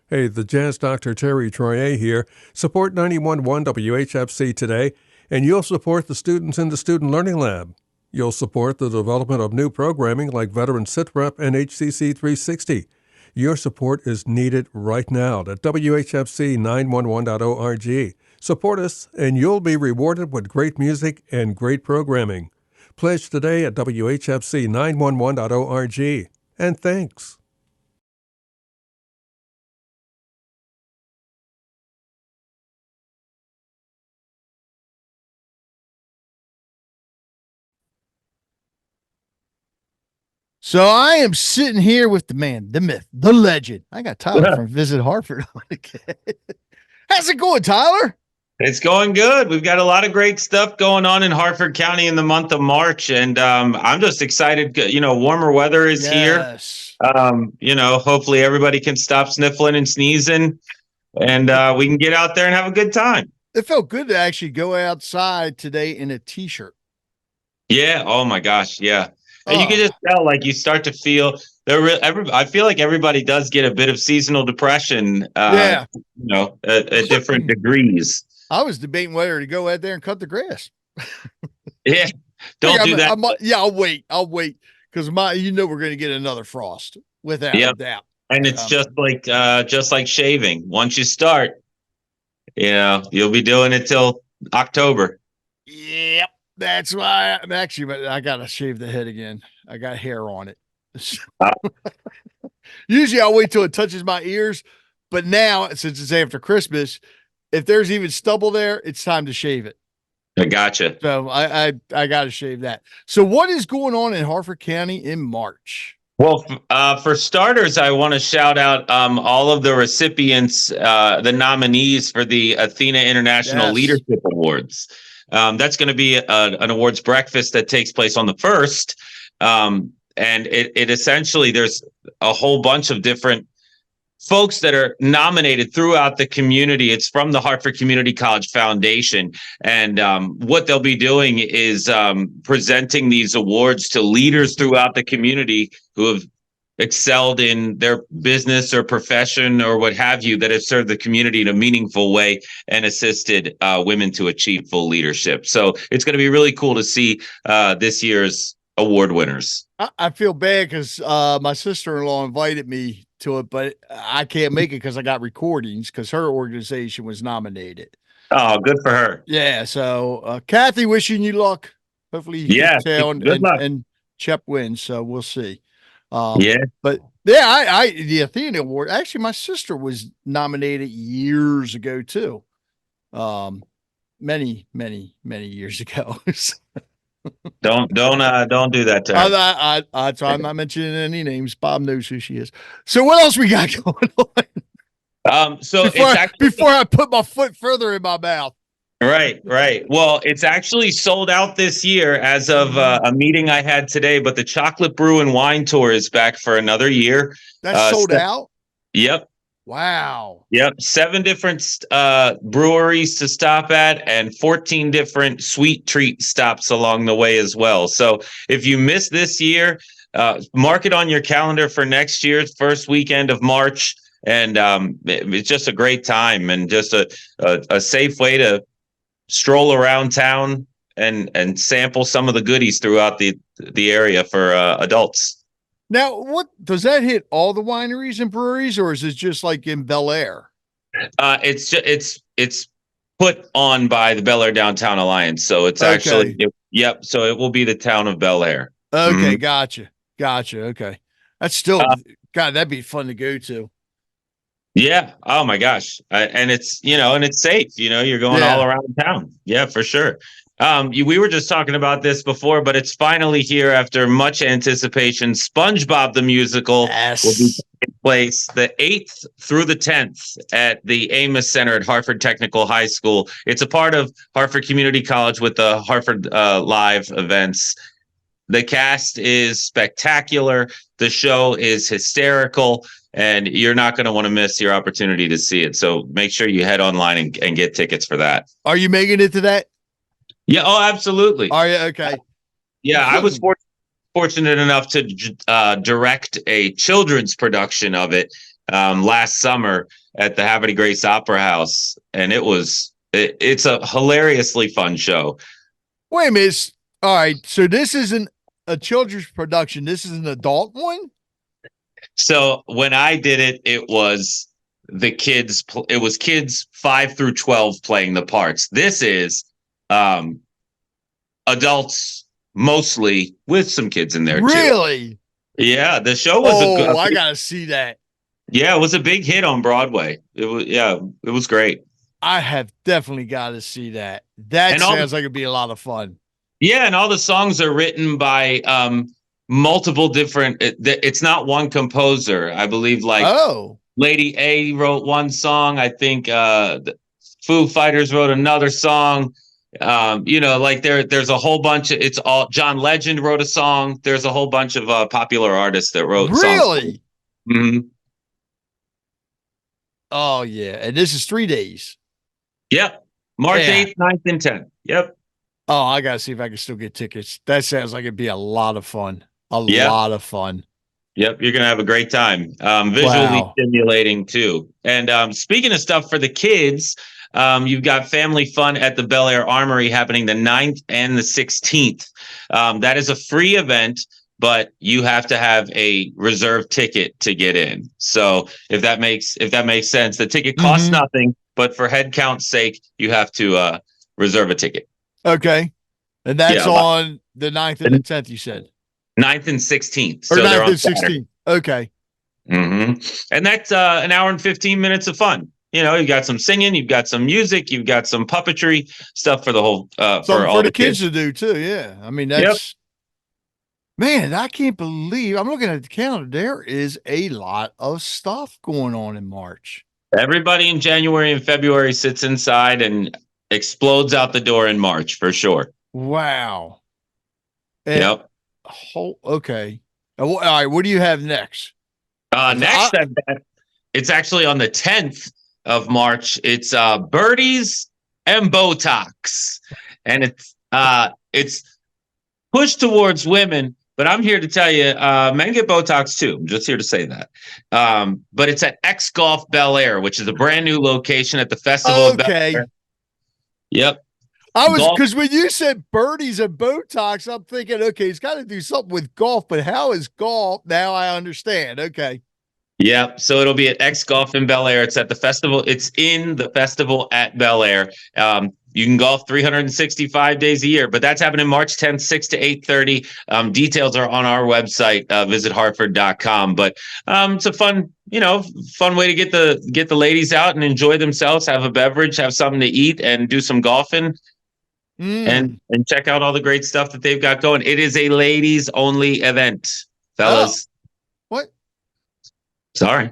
Hey, the Jazz Dr. Terry Troyer here. Support 91.1 WHFC today, and you'll support the students in the Student Learning Lab. You'll support the development of new programming like Veteran SITREP and HCC 360. Your support is needed right now at WHFC911.org. Support us, and you'll be rewarded with great music and great programming. Pledge today at WHFC911.org. And thanks. So I am sitting here with the man, the myth, the legend. I got Tyler from Visit Harford. How's it going, Tyler? It's going good. We've got a lot of great stuff going on in Harford County in the month of March, and I'm just excited. Warmer weather is here. Hopefully everybody can stop sniffling and sneezing, and we can get out there and have a good time. It felt good to actually go outside today in a t-shirt. Yeah. Oh my gosh. Yeah. And you can just tell, like, you start to feel I feel like everybody does get a bit of seasonal depression, at different degrees. I was debating whether to go out there and cut the grass. Yeah. Don't do that. I'll wait. Because we're going to get another frost without a doubt. And it's just like shaving. Once you start, you'll be doing it till October. Yep. That's why I got to shave the head again. I got hair on it. Usually I'll wait till it touches my ears, but now since it's after Christmas, if there's even stubble there, it's time to shave it. I gotcha. So I got to shave that. So what is going on in Harford County in March? Well, for starters, I want to shout out all of the recipients, the nominees for the ATHENA International Leadership Awards. That's going to be an awards breakfast that takes place on the 1st. And it essentially, there's a whole bunch of different folks that are nominated throughout the community. It's from the Harford Community College Foundation. And what they'll be doing is presenting these awards to leaders throughout the community who have excelled in their business or profession or what have you, that have served the community in a meaningful way and assisted women to achieve full leadership. So it's going to be really cool to see this year's award winners. I feel bad because my sister-in-law invited me to it, but I can't make it because I got recordings because her organization was nominated. Oh, good for her. Yeah. So Kathy, wishing you luck. Hopefully you can tell and Chep wins. So we'll see. But the ATHENA Award, actually my sister was nominated years ago too. Many years ago. Don't do that to her. I'm not mentioning any names. Bob knows who she is. So what else we got going on? Before I put my foot further in my mouth. Right. Well, it's actually sold out this year as of a meeting I had today, but the Chocolate Brew and Wine Tour is back for another year. That's sold out? Yep. Wow. Yep. 7 different breweries to stop at and 14 different sweet treat stops along the way as well. So if you miss this year, mark it on your calendar for next year's first weekend of March. And it's just a great time and just a safe way to stroll around town and sample some of the goodies throughout the area for adults. Now, what does that hit all the wineries and breweries, or is it just like in Bel Air? It's put on by the Bel Air Downtown Alliance, so it's actually so it will be the town of Bel Air. Okay, gotcha. Okay, that's still God. That'd be fun to go to. Yeah. Oh my gosh. And it's and it's safe. You're going all around town. Yeah, for sure. We were just talking about this before, but it's finally here after much anticipation. SpongeBob the Musical will be taking place the 8th through the 10th at the Amos Center at Harford Technical High School. It's a part of Harford Community College with the Harford Live events. The cast is spectacular. The show is hysterical. And you're not going to want to miss your opportunity to see it. So make sure you head online and get tickets for that. Are you making it to that? Yeah. Oh, absolutely. Are you? Okay. Yeah. I was fortunate enough to direct a children's production of it. last summer at the Havre de Grace Opera House, and it's a hilariously fun show. Wait a minute. All right, so this isn't a children's production. This is an adult one? So when I did it, it was kids 5 through 12 playing the parts. This is adults mostly with some kids in there too. Really? Yeah, the show was I gotta see that. Yeah, it was a big hit on Broadway. It was great. I have definitely got to see that. That sounds like it'd be a lot of fun. Yeah, and all the songs are written by multiple different. It's not one composer. I believe Lady A wrote one song. I think the Foo Fighters wrote another song. There's a whole bunch of. It's all John Legend wrote a song. There's a whole bunch of popular artists that wrote songs. Really? Mm-hmm. Oh yeah, and this is 3 days. Yep, March 8th, 9th, and 10th. Yep. Oh, I gotta see if I can still get tickets. That sounds like it'd be a lot of fun. Lot of fun. Yep, you're gonna have a great time. Visually stimulating too. And speaking of stuff for the kids, you've got family fun at the Bel Air Armory happening the 9th and the 16th. That is a free event, but you have to have a reserved ticket to get in. So if that makes sense, the ticket costs nothing, but for head count's sake, you have to reserve a ticket. Okay. And that's on the 9th and the 10th, you said? 9th and 16th. Or 9th and 16th. Okay. Mm-hmm. And that's an hour and 15 minutes of fun. You know, you've got some singing, you've got some music, you've got some puppetry stuff for the whole for all the kids to do too. Yeah. I mean, that's man, I can't believe I'm looking at the calendar. There is a lot of stuff going on in March. Everybody in January and February sits inside and explodes out the door in March for sure. Wow. Yep. Okay. All right. What do you have next? Next, it's actually on the 10th of March. It's Birdies and Botox, and it's pushed towards women. But I'm here to tell you, men get Botox too. I'm just here to say that. But it's at X Golf Bel Air, which is a brand new location at the Festival of Bel Air. Yep. Because when you said birdies and Botox, I'm thinking, okay, he's got to do something with golf, but how is golf? Now I understand. Okay. Yep. So it'll be at X Golf in Bel Air. It's at the festival. It's in the festival at Bel Air. You can golf 365 days a year, but that's happening March 10th, 6 to 8:30. Details are on our website, visitharford.com. But it's a fun way to get the ladies out and enjoy themselves, have a beverage, have something to eat, and do some golfing. And check out all the great stuff that they've got going. It is a ladies only event, fellas. What? Sorry.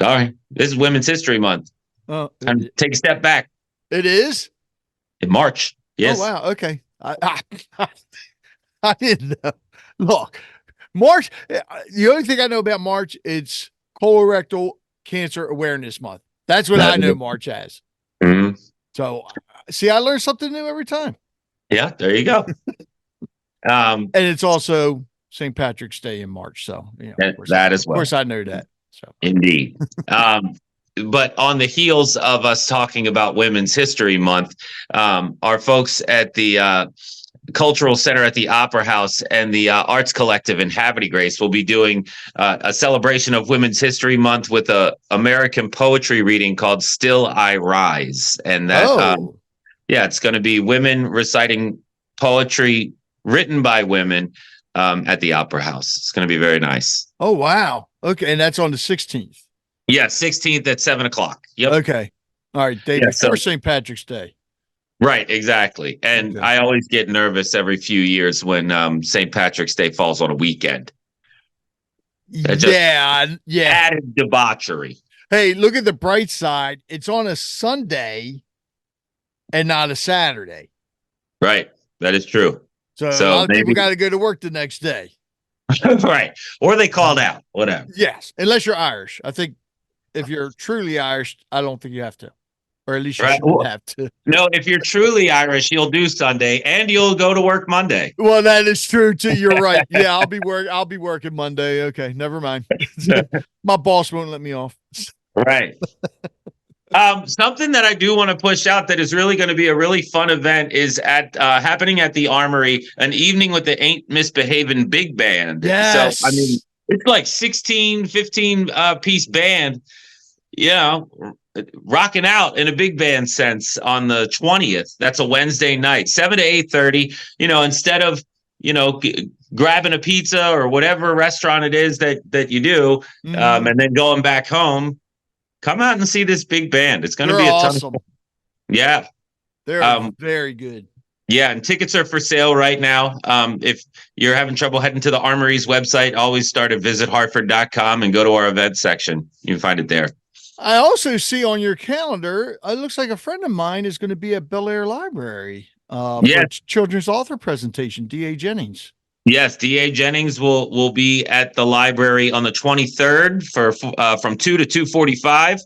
This is Women's History Month. Take a step back. It is in March. Yes. Oh wow. Okay. I didn't know. Look, March. The only thing I know about March, it's colorectal cancer awareness month. That's what I know March as. Mm-hmm. So, see, I learn something new every time. Yeah, there you go. And it's also St. Patrick's Day in March. So, that as well. Of course, I know that. So, indeed. But on the heels of us talking about Women's History Month, our folks at the Cultural Center at the Opera House and the Arts Collective in Havre de Grace will be doing a celebration of Women's History Month with a American poetry reading called "Still I Rise," and that it's going to be women reciting poetry written by women at the Opera House. It's going to be very nice. Oh wow! Okay, and that's on the 16th. Yeah, 16th at 7:00. Yep. Okay. All right. Day before St. Patrick's Day. Right, exactly. And I always get nervous every few years when St. Patrick's Day falls on a weekend. Added debauchery. Hey, look at the bright side. It's on a Sunday and not a Saturday. Right. That is true. So a lot of people got to go to work the next day. Right. Or they called out, whatever. Yes. Unless you're Irish. I think if you're truly Irish, I don't think you have to. or at least you shouldn't have to. No, if you're truly Irish, you'll do Sunday and you'll go to work Monday. Well, that is true too. You're right. Yeah, I'll be working Monday. Okay, never mind. My boss won't let me off. Right. Something that I do want to push out that is really going to be a really fun event is happening at the Armory, an evening with the Ain't Misbehavin' Big Band. Yes. So, I mean, it's like 16, 15 piece band, rocking out in a big band sense on the 20th. That's a Wednesday night, 7 to 8:30. Instead of, grabbing a pizza or whatever restaurant it is that you do, and then going back home, come out and see this big band. It's going to be a ton of fun. Yeah. They're very good. Yeah, and tickets are for sale right now. If you're having trouble heading to the Armory's website, always start at visitharford.com and go to our events section. You can find it there. I also see on your calendar, it looks like a friend of mine is going to be at Bel Air Library for children's author presentation, D.A. Jennings. Yes, D.A. Jennings will be at the library on the 23rd from 2 to 2:45,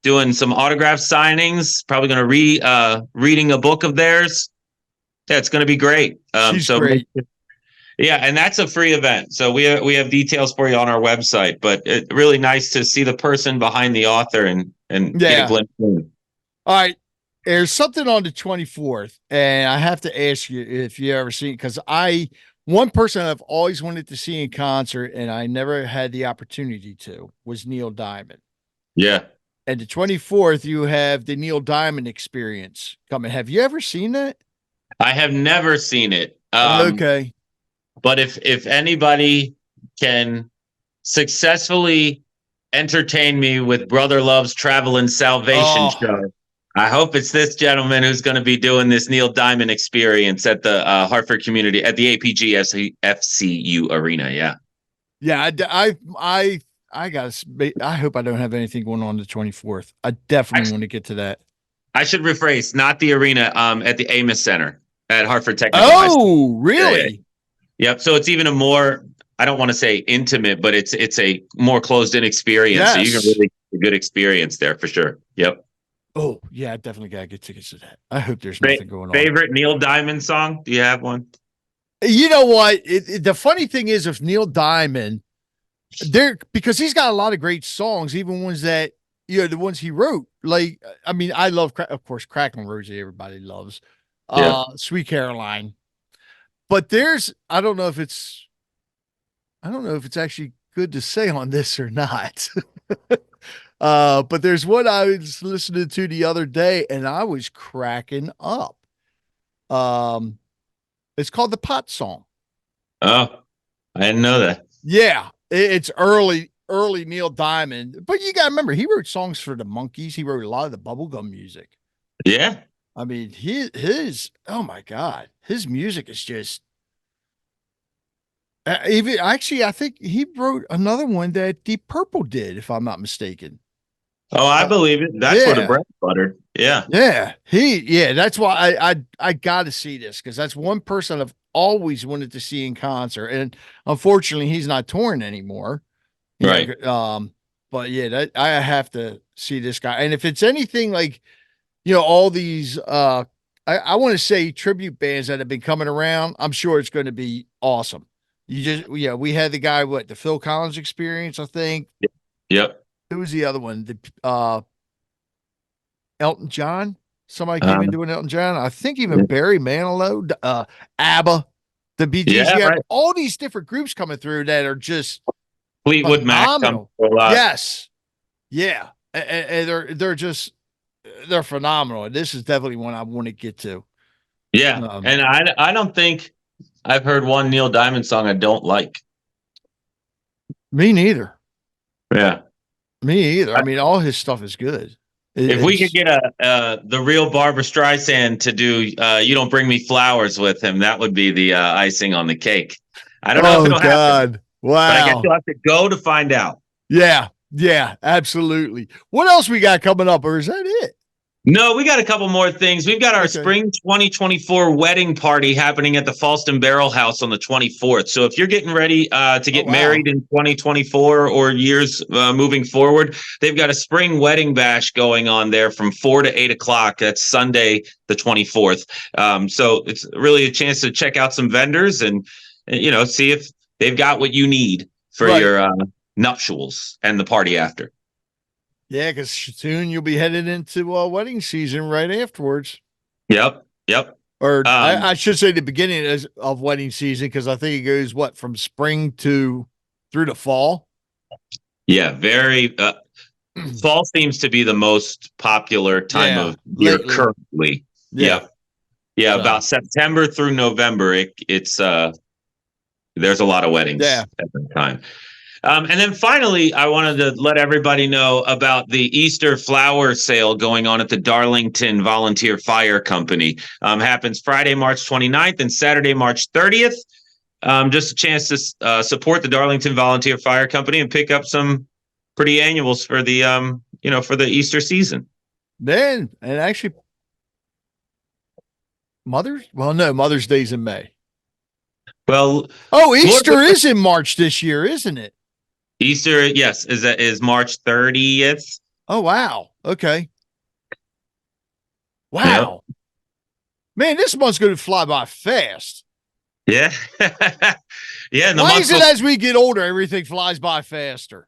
doing some autograph signings. Probably going to reading a book of theirs. Yeah, it's going to be great. She's great. Yeah, and that's a free event. So we have details for you on our website. But it's really nice to see the person behind the author and get a glimpse in. All right. There's something on the 24th, and I have to ask you if you ever seen it, because one person I've always wanted to see in concert, and I never had the opportunity to, was Neil Diamond. Yeah. And the 24th, you have the Neil Diamond Experience coming. Have you ever seen that? I have never seen it. Okay. But if anybody can successfully entertain me with Brother Love's Travel and Salvation show, I hope it's this gentleman who's going to be doing this Neil Diamond Experience at the Harford community at the APG FCU arena. Yeah. Yeah. I hope I don't have anything going on the 24th. I definitely want to get to that. I should rephrase, not the arena, at the Amos Center at Harford Technical. Oh, really? Yep. So it's even a more, I don't want to say intimate, but it's a more closed in experience. Yes. So you can really get a good experience there for sure. Yep. Oh, yeah, I definitely got to get tickets to that. I hope there's nothing going on. Favorite Neil Diamond song? Do you have one? You know what? The funny thing is with Neil Diamond, because he's got a lot of great songs, even ones that, the ones he wrote. Like, I mean, I love, of course, Cracklin' Rosie, everybody loves. Sweet Caroline. But I don't know if it's actually good to say on this or not. But there's one I was listening to the other day and I was cracking up. It's called the Pot Song. Oh, I didn't know that. Yeah. It's early Neil Diamond, but you got to remember, he wrote songs for the Monkees. He wrote a lot of the bubblegum music. Yeah. I mean, oh my God, his music is just, I think he wrote another one that Deep Purple did, if I'm not mistaken. Oh, I believe it. That's where the bread buttered. Yeah. Yeah. That's why I got to see this, because that's one person I've always wanted to see in concert. And unfortunately, he's not touring anymore. Right. But yeah, I have to see this guy. And if it's anything like, all these, I want to say tribute bands that have been coming around, I'm sure it's going to be awesome. We had the guy, the Phil Collins Experience, I think. Yep. Who was the other one? The Elton John. Somebody came in doing Elton John. I think even Barry Manilow, ABBA, the Bee Gees. Yeah, you have all these different groups coming through that are just Fleetwood Mac. Yes. Yeah. And they're phenomenal. And this is definitely one I want to get to. Yeah. And I don't think I've heard one Neil Diamond song I don't like. Me neither. Yeah. Me either. I mean, all his stuff is good. If we could get the real Barbra Streisand to do "You Don't Bring Me Flowers" with him, that would be the icing on the cake. I don't know if it'll happen. Wow. But I guess you'll have to go to find out. Yeah, absolutely. What else we got coming up, or is that it? No, we got a couple more things. We've got our spring 2024 wedding party happening at the Falston Barrel House on the 24th. So if you're getting ready to get married in 2024 or years moving forward, they've got a spring wedding bash going on there from 4 to 8 o'clock. That's Sunday, the 24th. So it's really a chance to check out some vendors and, see if they've got what you need for your nuptials and the party after. Yeah, because soon you'll be headed into wedding season right afterwards. Yep. Or I should say the beginning of wedding season, because I think it goes, from spring through the fall? Yeah, very. Fall seems to be the most popular time of year currently. Yeah. So. About September through November, it's there's a lot of weddings at that time. And then finally, I wanted to let everybody know about the Easter flower sale going on at the Darlington Volunteer Fire Company. Happens Friday, March 29th and Saturday, March 30th. Just a chance to support the Darlington Volunteer Fire Company and pick up some pretty annuals for the for the Easter season. Then, and actually, Mother's Day's in May. Well, Easter is in March this year, isn't it? Easter, yes, is March 30th. Oh, wow. Okay. Wow. Yep. Man, this month's going to fly by fast. Yeah. Yeah. Why is it as we get older, everything flies by faster?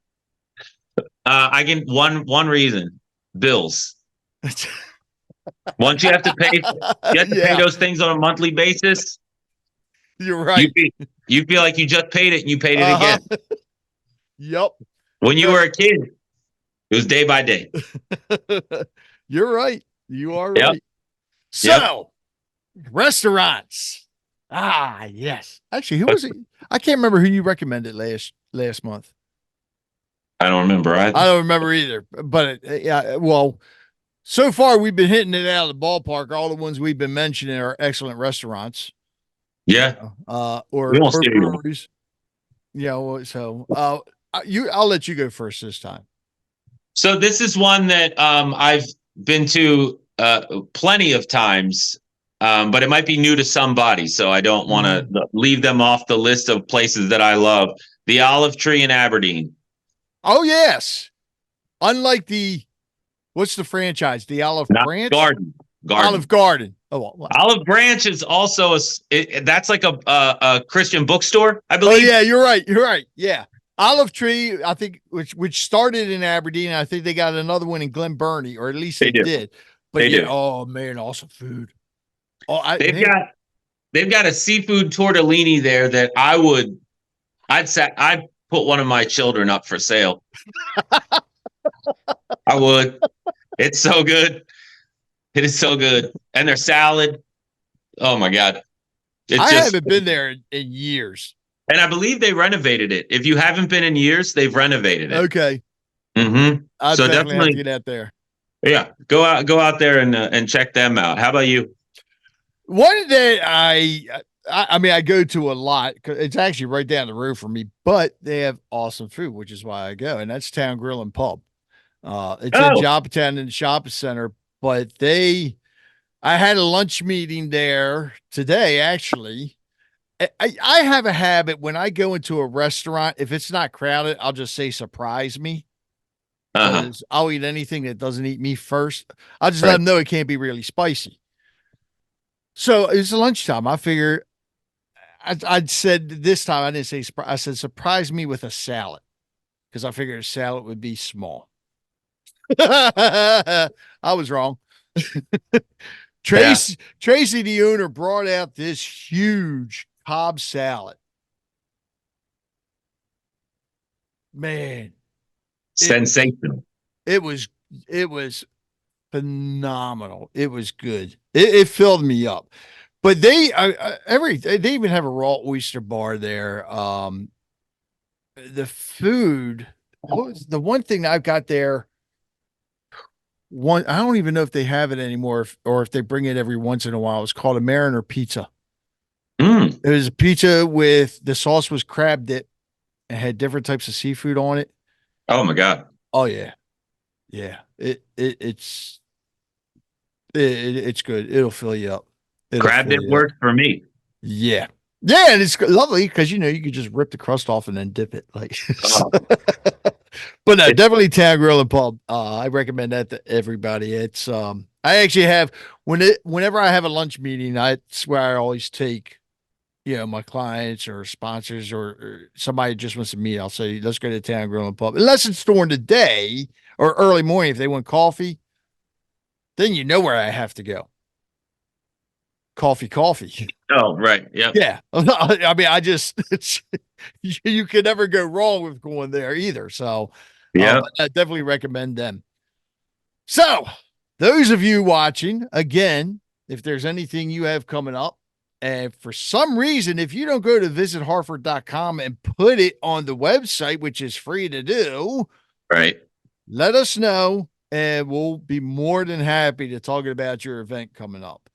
I can one reason: bills. Once you have to pay, pay those things on a monthly basis. You're right. You feel like you just paid it and you paid it again. Yep. When you were a kid, it was day by day. You're right. You are right. So, restaurants. Ah, yes. Actually, who was it? I can't remember who you recommended last month. I don't remember either. I don't remember either. But so far we've been hitting it out of the ballpark. All the ones we've been mentioning are excellent restaurants. Yeah. Or breweries. Yeah. So I'll let you go first this time. So this is one that I've been to plenty of times, but it might be new to somebody. So I don't want to leave them off the list of places that I love. The Olive Tree in Aberdeen. Oh, yes. Unlike what's the franchise? The Olive Branch? Garden. Olive Garden. Oh, well. Olive Branch is also that's like a Christian bookstore, I believe. Oh, yeah, you're right. You're right. Yeah. Olive Tree, I think, which started in Aberdeen. I think they got another one in Glen Burnie, or at least they did. But they do. Oh man, awesome food. They've got a seafood tortellini there that I'd put one of my children up for sale. I would. It's so good. It is so good. And their salad. Oh my God. I haven't been there in years. And I believe they renovated it. If you haven't been in years, they've renovated it. Okay. Mm-hmm. I definitely have to get out there. Yeah. Go out there and check them out. How about you? One that I go to a lot, because it's actually right down the road from me, but they have awesome food, which is why I go. And that's Town Grill and Pub. It's in Joppatown in the shopping center, but I had a lunch meeting there today, actually. I have a habit when I go into a restaurant, if it's not crowded, I'll just say, surprise me. I'll eat anything that doesn't eat me first. I'll just let them know it can't be really spicy. So it's lunchtime. I figure I'd said this time, I didn't say surprise. I said, surprise me with a salad, because I figured a salad would be small. I was wrong. Tracy, the owner, brought out this huge Cobb salad. Man, sensational. It was phenomenal. It was good. It filled me up. But they even have a raw oyster bar there. The food, what was the one thing that I've got there? I don't even know if they have it anymore, or if they bring it every once in a while. It's called a Mariner pizza. It was a pizza with the sauce was crab dip and had different types of seafood on it. Oh my God. Oh yeah. Yeah. It's It's good. It'll fill you up. Crab dip works for me. Yeah. Yeah, and it's lovely because you could just rip the crust off and then dip it. Like, but no, definitely Town Grill and Pub. I recommend that to everybody. It's I actually have whenever I have a lunch meeting, I swear I always take my clients or sponsors or somebody just wants to meet. I'll say, let's go to Town Grill and Pub, unless it's during the day or early morning. If they want coffee, then you know where I have to go. Coffee. Oh, right. Yeah. Yeah. I mean, you can never go wrong with going there either. So I definitely recommend them. So those of you watching, again, if there's anything you have coming up, and for some reason, if you don't go to visitharford.com and put it on the website, which is free to do, right, let us know, and we'll be more than happy to talk about your event coming up.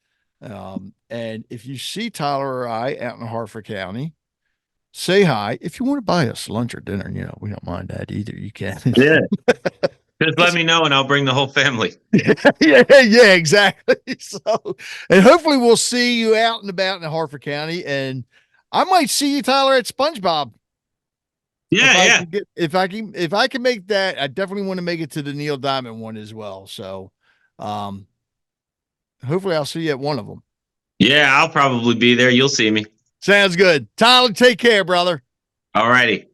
And if you see Tyler or I out in Harford County, say hi. If you want to buy us lunch or dinner, we don't mind that either. You can. Yeah. Just let me know and I'll bring the whole family. Yeah, exactly. So, and hopefully we'll see you out and about in Harford County, and I might see you, Tyler, at SpongeBob. Yeah, if I can make that, I definitely want to make it to the Neil Diamond one as well. So, hopefully I'll see you at one of them. Yeah, I'll probably be there. You'll see me. Sounds good. Tyler, take care, brother. All righty.